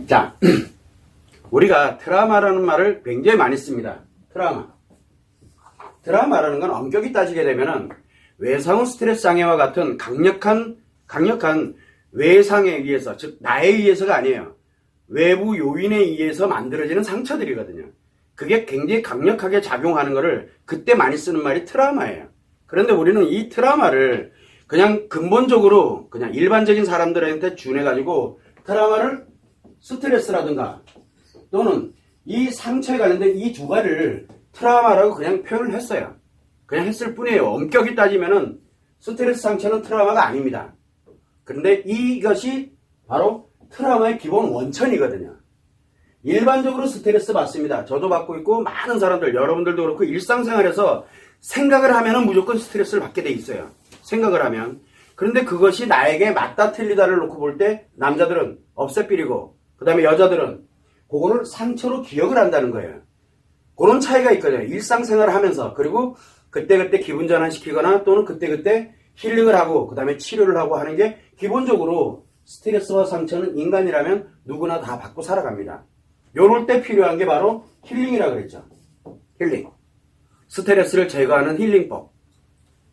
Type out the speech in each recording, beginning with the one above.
자, 우리가 트라우마라는 말을 굉장히 많이 씁니다. 트라우마라는 건 엄격히 따지게 되면은 외상후 스트레스 장애와 같은 강력한 외상에 의해서, 즉 나에 의해서가 아니에요. 외부 요인에 의해서 만들어지는 상처들이거든요. 그게 굉장히 강력하게 작용하는 거를 그때 많이 쓰는 말이 트라우마예요. 그런데 우리는 이 트라우마를 그냥 근본적으로 그냥 일반적인 사람들한테 준해가지고 트라우마를 스트레스라든가 또는 이 상처에 관련된 이 두 가지를 트라우마라고 그냥 표현을 했어요. 그냥 했을 뿐이에요. 엄격히 따지면은 스트레스 상처는 트라우마가 아닙니다. 그런데 이것이 바로 트라우마의 기본 원천이거든요. 일반적으로 스트레스 받습니다. 저도 받고 있고 많은 사람들, 여러분들도 그렇고 일상생활에서 생각을 하면은 무조건 스트레스를 받게 돼 있어요. 생각을 하면. 그런데 그것이 나에게 맞다 틀리다를 놓고 볼 때 남자들은 없애삐리고 그 다음에 여자들은 그거를 상처로 기억을 한다는 거예요. 그런 차이가 있거든요. 일상생활을 하면서. 그리고 그때그때 기분 전환시키거나 또는 그때그때 힐링을 하고 그 다음에 치료를 하고 하는 게 기본적으로 스트레스와 상처는 인간이라면 누구나 다 받고 살아갑니다. 요럴 때 필요한 게 바로 힐링이라고 그랬죠. 힐링. 스트레스를 제거하는 힐링법.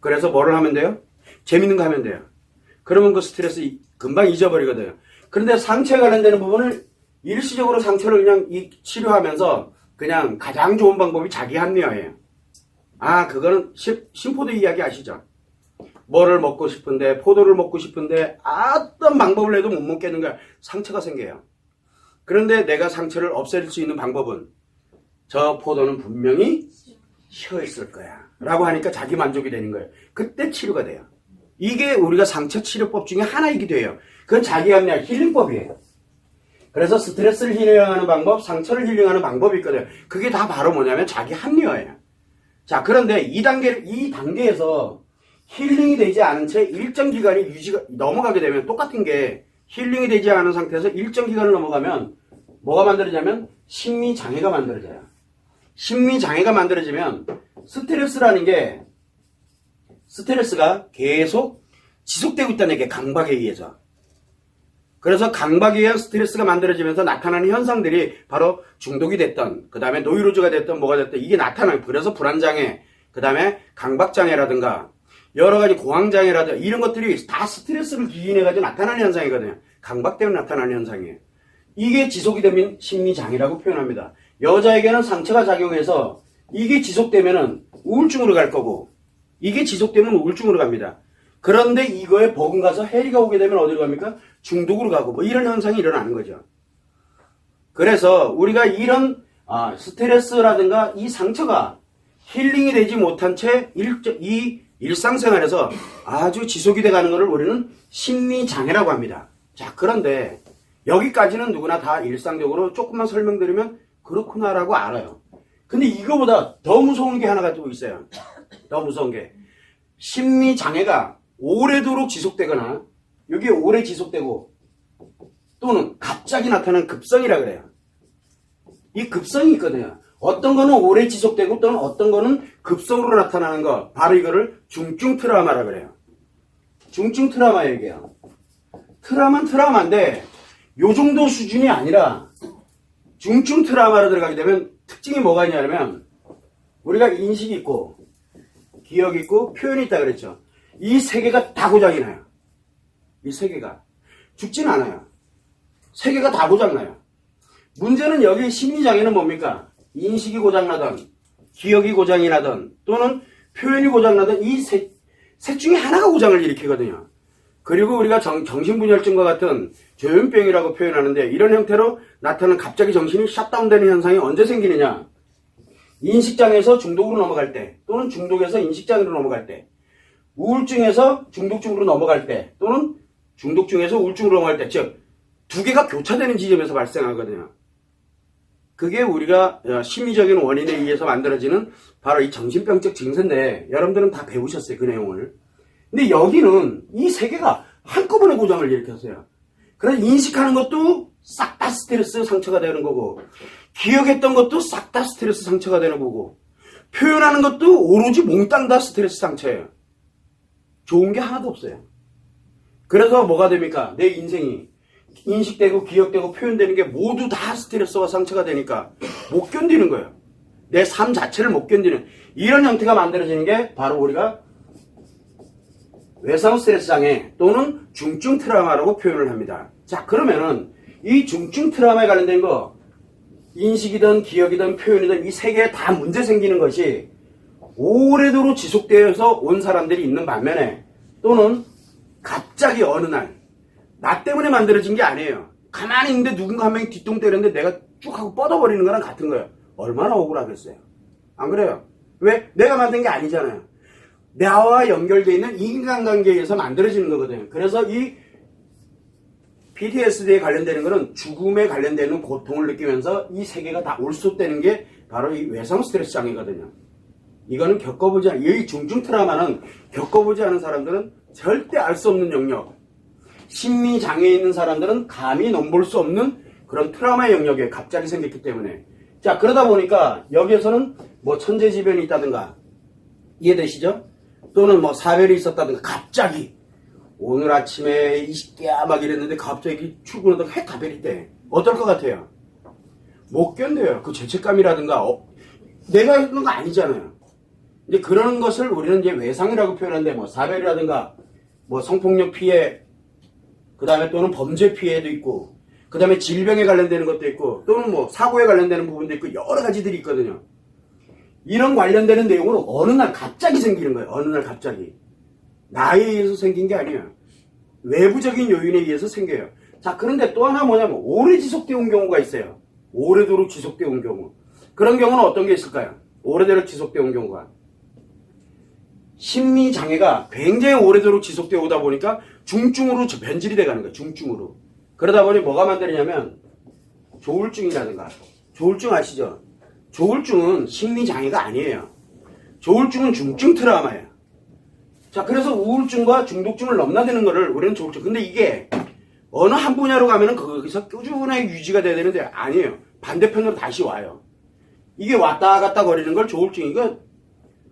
그래서 뭐를 하면 돼요? 재밌는 거 하면 돼요. 그러면 그 스트레스 금방 잊어버리거든요. 그런데 상처에 관련되는 부분을 일시적으로 상처를 그냥 치료하면서 그냥 가장 좋은 방법이 자기 합리화예요. 아, 그거는 심포도 이야기 아시죠? 뭐를 먹고 싶은데, 포도를 먹고 싶은데 어떤 방법을 해도 못 먹겠는 거야. 상처가 생겨요. 그런데 내가 상처를 없앨 수 있는 방법은 저 포도는 분명히 쉬어있을 거야 라고 하니까 자기 만족이 되는 거예요. 그때 치료가 돼요. 이게 우리가 상처 치료법 중에 하나이기도 해요. 그건 자기 합리화 힐링법이에요. 그래서 스트레스를 힐링하는 방법, 상처를 힐링하는 방법이 있거든요. 그게 다 바로 뭐냐면 자기 합리화예요. 자, 그런데 이 단계에서 힐링이 되지 않은 채 일정 기간이 넘어가게 되면 똑같은 게 힐링이 되지 않은 상태에서 일정 기간을 넘어가면 뭐가 만들어지냐면 심리장애가 만들어져요. 심리장애가 만들어지면 스트레스가 계속 지속되고 있다는 게 강박에 의해서. 그래서 강박에 의한 스트레스가 만들어지면서 나타나는 현상들이 바로 중독이 됐던, 그 다음에 노이로즈가 됐던, 뭐가 됐던, 이게 나타나요. 그래서 불안장애, 그 다음에 강박장애라든가, 여러 가지 공황장애라든가, 이런 것들이 다 스트레스를 기인해가지고 나타나는 현상이거든요. 강박 때문에 나타나는 현상이에요. 이게 지속이 되면 심리장애라고 표현합니다. 여자에게는 상처가 작용해서 이게 지속되면은 우울증으로 갈 거고, 이게 지속되면 우울증으로 갑니다. 그런데 이거에 버금가서 해리가 오게 되면 어디로 갑니까? 중독으로 가고 뭐 이런 현상이 일어나는 거죠. 그래서 우리가 이런 스트레스라든가 이 상처가 힐링이 되지 못한 채 이 일상생활에서 아주 지속이 돼가는 것을 우리는 심리장애라고 합니다. 자, 그런데 여기까지는 누구나 다 일상적으로 조금만 설명드리면 그렇구나라고 알아요. 근데 이거보다 더 무서운 게 하나가 또 있어요. 더 무서운 게 심리장애가 오래도록 지속되거나 여기에 오래 지속되고 또는 갑자기 나타나는 급성이라 그래요. 이 급성이 있거든요. 어떤 거는 오래 지속되고 또는 어떤 거는 급성으로 나타나는 거, 바로 이거를 중증 트라우마라 그래요. 중증 트라우마 얘기해요. 트라우마는 트라우마인데 요 정도 수준이 아니라 중증 트라우마로 들어가게 되면 특징이 뭐가 있냐면 우리가 인식이 있고 기억이 있고 표현이 있다 그랬죠. 이 세 개가 다 고장이 나요. 이 세 개가. 죽진 않아요. 세 개가 다 고장나요. 문제는 여기 심리장애는 뭡니까? 인식이 고장나든 기억이 고장이 나든 또는 표현이 고장나든 이 셋 중에 하나가 고장을 일으키거든요. 그리고 우리가 정신분열증과 같은 조현병이라고 표현하는데 이런 형태로 나타나는 갑자기 정신이 셧다운되는 현상이 언제 생기느냐? 인식장애에서 중독으로 넘어갈 때 또는 중독에서 인식장애로 넘어갈 때 우울증에서 중독증으로 넘어갈 때 또는 중독증에서 우울증으로 넘어갈 때 즉 두 개가 교차되는 지점에서 발생하거든요. 그게 우리가 심리적인 원인에 의해서 만들어지는 바로 이 정신병적 증세인데 여러분들은 다 배우셨어요. 그 내용을. 근데 여기는 이 세 개가 한꺼번에 고장을 일으켰어요. 그래서 인식하는 것도 싹 다 스트레스 상처가 되는 거고 기억했던 것도 싹 다 스트레스 상처가 되는 거고 표현하는 것도 오로지 몽땅 다 스트레스 상처예요. 좋은 게 하나도 없어요. 그래서 뭐가 됩니까? 내 인생이 인식되고 기억되고 표현되는 게 모두 다 스트레스와 상처가 되니까 못 견디는 거예요. 내 삶 자체를 못 견디는 이런 형태가 만들어지는 게 바로 우리가 외상 스트레스 장애 또는 중증 트라우마라고 표현을 합니다. 자, 그러면은 이 중증 트라우마에 관련된 거 인식이든 기억이든 표현이든 이 세 개에 다 문제 생기는 것이 오래도록 지속되어서 온 사람들이 있는 반면에 또는 갑자기 어느 날 나 때문에 만들어진 게 아니에요. 가만히 있는데 누군가 한 명이 뒤뚱 때렸는데 내가 쭉 하고 뻗어버리는 거랑 같은 거예요. 얼마나 억울하겠어요. 안 그래요? 왜? 내가 만든 게 아니잖아요. 나와 연결되어 있는 인간관계에 의해서 만들어지는 거거든요. 그래서 이 PTSD에 관련되는 거는 죽음에 관련되는 고통을 느끼면서 이 세 개가 다 올속되는 게 바로 이 외상 스트레스 장애거든요. 이거는 겪어보지 않은, 이 중증 트라우마는 겪어보지 않은 사람들은 절대 알 수 없는 영역, 심리 장애에 있는 사람들은 감히 넘볼 수 없는 그런 트라우마의 영역에 갑자기 생겼기 때문에. 자, 그러다 보니까 여기에서는 뭐 천재지변이 있다든가, 이해되시죠? 또는 뭐 사별이 있었다든가, 갑자기 오늘 아침에 20개야 막 이랬는데 갑자기 출근하다가 핵 가버릴 때 어떨 것 같아요? 못 견뎌요. 그 죄책감이라든가 내가 했는 거 아니잖아요. 이제 그런 것을 우리는 이제 외상이라고 표현하는데 뭐 사별이라든가 뭐 성폭력 피해, 그 다음에 또는 범죄 피해도 있고, 그 다음에 질병에 관련되는 것도 있고, 또는 뭐 사고에 관련되는 부분도 있고, 여러 가지들이 있거든요. 이런 관련되는 내용으로 어느 날 갑자기 생기는 거예요. 어느 날 갑자기. 나에 의해서 생긴 게 아니에요. 외부적인 요인에 의해서 생겨요. 자, 그런데 또 하나 뭐냐면 오래 지속되어 온 경우가 있어요. 오래도록 지속되어 온 경우. 그런 경우는 어떤 게 있을까요? 오래도록 지속되어 온 경우가. 심리장애가 굉장히 오래도록 지속되어 오다 보니까 중증으로 변질이 돼가는 거예요. 중증으로. 그러다 보니 뭐가 만들어냐면 조울증이라든가. 조울증 아시죠? 조울증은 심리장애가 아니에요. 조울증은 중증 트라우마예요. 자, 그래서 우울증과 중독증을 넘나드는 거를 우리는 조울증. 근데 이게 어느 한 분야로 가면은 거기서 꾸준하게 유지가 돼야 되는데 아니에요. 반대편으로 다시 와요. 이게 왔다 갔다 거리는 걸 조울증이고,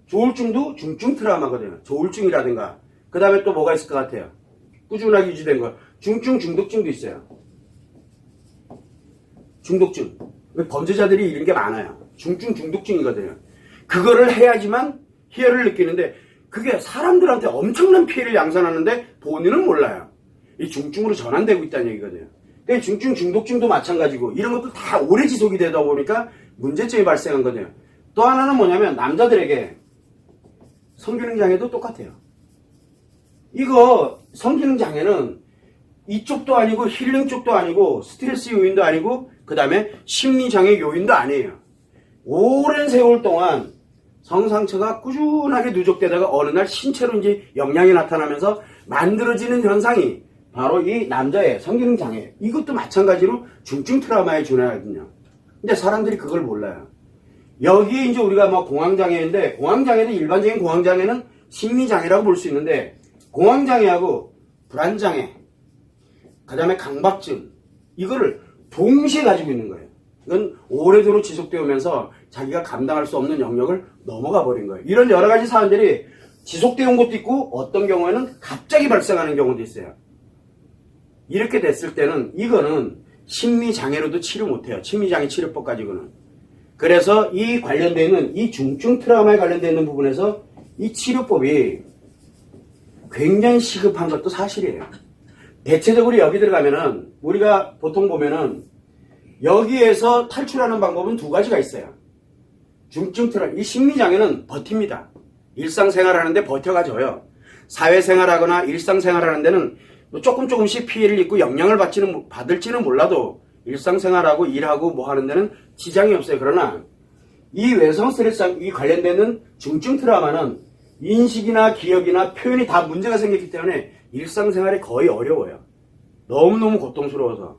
조울증도 중증 트라우마거든요. 조울증이라든가. 그 다음에 또 뭐가 있을 것 같아요? 꾸준하게 유지된 거. 중증 중독증도 있어요. 중독증. 범죄자들이 이런 게 많아요. 중증 중독증이거든요. 그거를 해야지만 희열을 느끼는데 그게 사람들한테 엄청난 피해를 양산하는데 본인은 몰라요. 이 중증으로 전환되고 있다는 얘기거든요. 그러니까 중증 중독증도 마찬가지고 이런 것도 다 오래 지속이 되다 보니까 문제점이 발생한 거거든요. 또 하나는 뭐냐면 남자들에게 성기능 장애도 똑같아요. 이거 성기능 장애는 이쪽도 아니고 힐링 쪽도 아니고 스트레스 요인도 아니고 그 다음에 심리장애 요인도 아니에요. 오랜 세월 동안 성상처가 꾸준하게 누적되다가 어느 날 신체로 이제 영향이 나타나면서 만들어지는 현상이 바로 이 남자의 성기능 장애. 이것도 마찬가지로 중증 트라우마에 준하거든요. 근데 사람들이 그걸 몰라요. 여기에 이제 우리가 뭐 공황장애인데, 공황장애는 일반적인 공황장애는 심리장애라고 볼 수 있는데, 공황장애하고 불안장애, 그 다음에 강박증, 이거를 동시에 가지고 있는 거예요. 이건 오래도록 지속되어 오면서 자기가 감당할 수 없는 영역을 넘어가 버린 거예요. 이런 여러 가지 사안들이 지속되어 온 것도 있고, 어떤 경우에는 갑자기 발생하는 경우도 있어요. 이렇게 됐을 때는 이거는 심리장애로도 치료 못해요. 심리장애 치료법 가지고는. 그래서 이 관련되어 있는 이 중증 트라우마에 관련되어 있는 부분에서 이 치료법이 굉장히 시급한 것도 사실이에요. 대체적으로 여기 들어가면은 우리가 보통 보면은 여기에서 탈출하는 방법은 두 가지가 있어요. 중증 트라우마, 이 심리장애는 버팁니다. 일상생활하는데 버텨가줘요. 사회생활하거나 일상생활하는 데는 조금씩 피해를 입고 영향을 받을지는 몰라도 일상생활하고 일하고 뭐 하는 데는 지장이 없어요. 그러나 이 외성 스트레스 이 관련되는 중증 트라우마는 인식이나 기억이나 표현이 다 문제가 생겼기 때문에 일상생활이 거의 어려워요. 너무너무 고통스러워서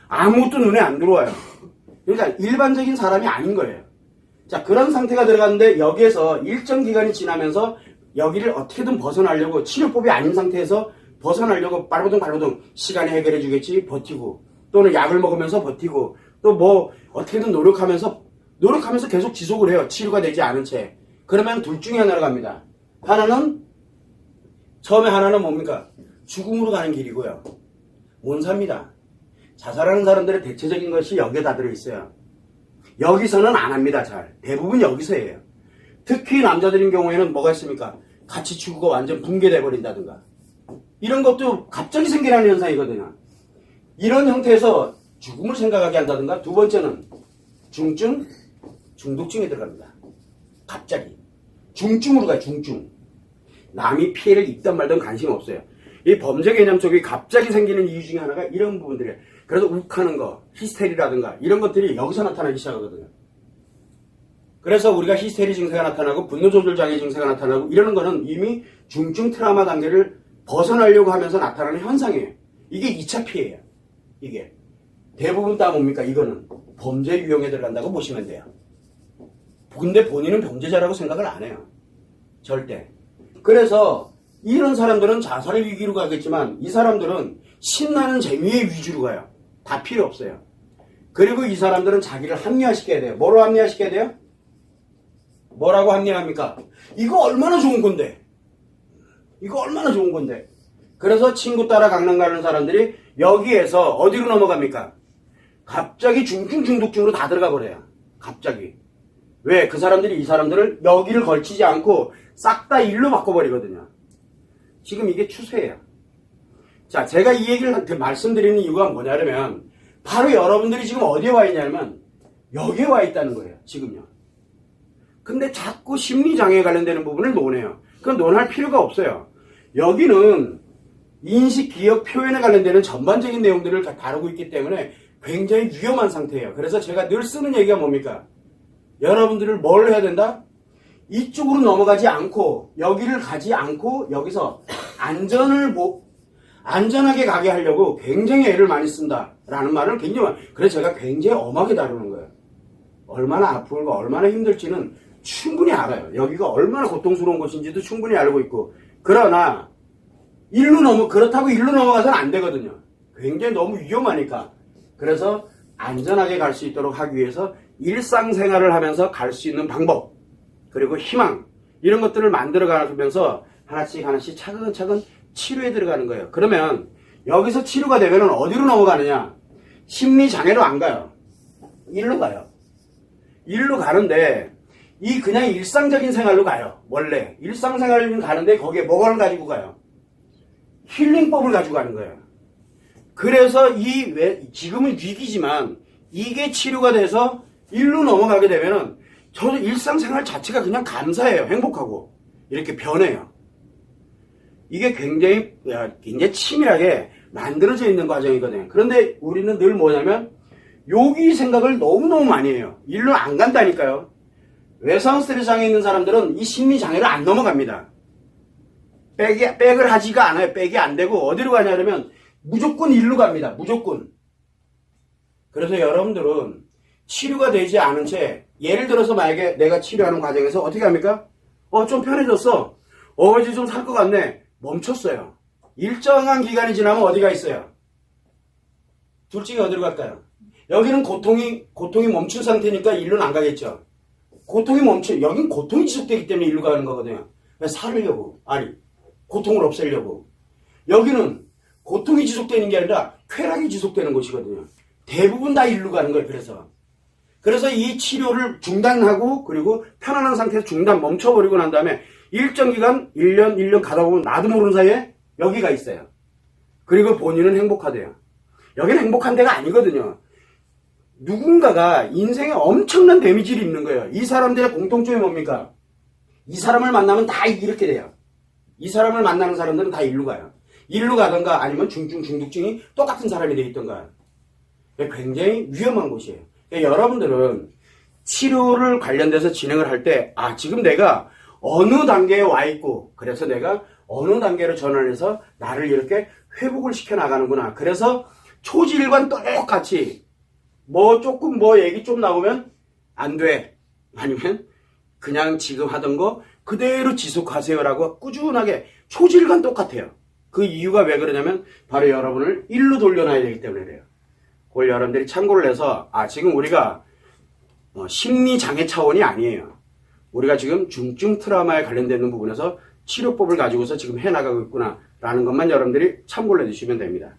아무것도 눈에 안 들어와요. 그러니까 일반적인 사람이 아닌 거예요. 자, 그런 상태가 들어갔는데 여기에서 일정 기간이 지나면서 여기를 어떻게든 벗어나려고, 치료법이 아닌 상태에서 벗어나려고 발버둥 시간이 해결해 주겠지 버티고, 또는 약을 먹으면서 버티고, 또 뭐 어떻게든 노력하면서 계속 지속을 해요. 치료가 되지 않은 채. 그러면 둘 중에 하나로 갑니다. 처음에 하나는 뭡니까? 죽음으로 가는 길이고요. 못 삽니다. 자살하는 사람들의 대체적인 것이 여기에 다 들어있어요. 여기서는 안 합니다. 잘. 대부분 여기서 해요. 특히 남자들인 경우에는 뭐가 있습니까? 가치 추구가 완전 붕괴돼 버린다든가. 이런 것도 갑자기 생기는 현상이거든요. 이런 형태에서 죽음을 생각하게 한다든가. 두 번째는 중증, 중독증에 들어갑니다. 갑자기. 중증으로 가요. 중증. 남이 피해를 입든 말든 관심 없어요. 이 범죄 개념 속에 갑자기 생기는 이유 중에 하나가 이런 부분들이에요. 그래서 욱하는 거, 히스테리라든가 이런 것들이 여기서 나타나기 시작하거든요. 그래서 우리가 히스테리 증세가 나타나고 분노 조절 장애 증세가 나타나고 이러는 거는 이미 중증 트라우마 단계를 벗어나려고 하면서 나타나는 현상이에요. 이게 2차 피해예요. 이게. 대부분 다 뭡니까? 이거는 범죄 유형에 들어간다고 보시면 돼요. 근데 본인은 범죄자라고 생각을 안 해요. 절대. 그래서 이런 사람들은 자살의 위기로 가겠지만 이 사람들은 신나는 재미의 위주로 가요. 다 필요 없어요. 그리고 이 사람들은 자기를 합리화시켜야 돼요. 뭐로 합리화시켜야 돼요? 뭐라고 합리화합니까? 이거 얼마나 좋은 건데. 이거 얼마나 좋은 건데. 그래서 친구 따라 강남 가는 사람들이 여기에서 어디로 넘어갑니까? 갑자기 중증 중독증으로 다 들어가 버려요. 갑자기. 왜? 그 사람들이 이 사람들을 여기를 걸치지 않고 싹 다 일로 바꿔버리거든요. 지금 이게 추세예요. 자, 제가 이 얘기를 말씀드리는 이유가 뭐냐면 바로 여러분들이 지금 어디에 와 있냐면 여기에 와 있다는 거예요. 지금요. 근데 자꾸 심리장애에 관련되는 부분을 논해요. 그건 논할 필요가 없어요. 여기는 인식, 기억, 표현에 관련되는 전반적인 내용들을 다루고 있기 때문에 굉장히 위험한 상태예요. 그래서 제가 늘 쓰는 얘기가 뭡니까? 여러분들을 뭘 해야 된다? 이쪽으로 넘어가지 않고 여기를 가지 않고 여기서 안전하게 가게 하려고 굉장히 애를 많이 쓴다라는 말을 굉장히 그래서 제가 굉장히 엄하게 다루는 거예요. 얼마나 아프고 얼마나 힘들지는 충분히 알아요. 여기가 얼마나 고통스러운 곳인지도 충분히 알고 있고 그러나 그렇다고 일로 넘어가서는 안 되거든요. 굉장히 너무 위험하니까. 그래서 안전하게 갈 수 있도록 하기 위해서 일상생활을 하면서 갈 수 있는 방법 그리고 희망 이런 것들을 만들어가면서 하나씩 차근차근 치료에 들어가는 거예요. 그러면 여기서 치료가 되면 어디로 넘어가느냐? 심리장애로 안 가요. 일로 가요. 일로 가는데 그냥 일상적인 생활로 가요. 원래 일상생활로 가는데 거기에 뭐를 가지고 가요? 힐링법을 가지고 가는 거예요. 그래서 지금은 위기지만 이게 치료가 돼서 일로 넘어가게 되면은 저도 일상생활 자체가 그냥 감사해요. 행복하고 이렇게 변해요. 이게 굉장히 치밀하게 만들어져 있는 과정이거든요. 그런데 우리는 늘 뭐냐면 여기 생각을 너무너무 많이 해요. 일로 안 간다니까요. 외상 스트레스 장애 있는 사람들은 이 심리 장애를 안 넘어갑니다. 백을 하지가 않아요. 백이 안 되고 어디로 가냐면 무조건 일로 갑니다. 무조건. 그래서 여러분들은 치료가 되지 않은 채 예를 들어서 만약에 내가 치료하는 과정에서 어떻게 합니까? 좀 편해졌어. 이제 좀 살 것 같네. 멈췄어요. 일정한 기간이 지나면 어디가 있어요? 둘 중에 어디로 갈까요? 여기는 고통이 멈춘 상태니까 일로는 안 가겠죠. 여긴 고통이 지속되기 때문에 일로 가는 거거든요. 왜 살으려고. 고통을 없애려고. 여기는 고통이 지속되는 게 아니라 쾌락이 지속되는 곳이거든요. 대부분 다 일로 가는 거예요. 그래서 이 치료를 중단하고 그리고 편안한 상태에서 멈춰버리고 난 다음에 일정 기간 1년 가다 보면 나도 모르는 사이에 여기가 있어요. 그리고 본인은 행복하대요. 여기는 행복한 데가 아니거든요. 누군가가 인생에 엄청난 데미지를 입는 거예요. 이 사람들의 공통점이 뭡니까? 이 사람을 만나면 다 이렇게 돼요. 이 사람을 만나는 사람들은 다 일로 가요. 일로 가던가 아니면 중독증이 똑같은 사람이 돼 있던가. 굉장히 위험한 곳이에요. 여러분들은 치료를 관련돼서 진행을 할 때 지금 내가 어느 단계에 와 있고 그래서 내가 어느 단계로 전환해서 나를 이렇게 회복을 시켜 나가는구나. 그래서 초지일관 똑같이 얘기 좀 나오면 안 돼. 아니면 그냥 지금 하던 거 그대로 지속하세요라고 꾸준하게 초지일관 똑같아요. 그 이유가 왜 그러냐면 바로 여러분을 일로 돌려놔야 되기 때문에 그래요. 그걸 여러분들이 참고를 해서 지금 우리가 심리장애 차원이 아니에요. 우리가 지금 중증 트라우마에 관련되는 부분에서 치료법을 가지고서 지금 해나가고 있구나 라는 것만 여러분들이 참고를 해주시면 됩니다.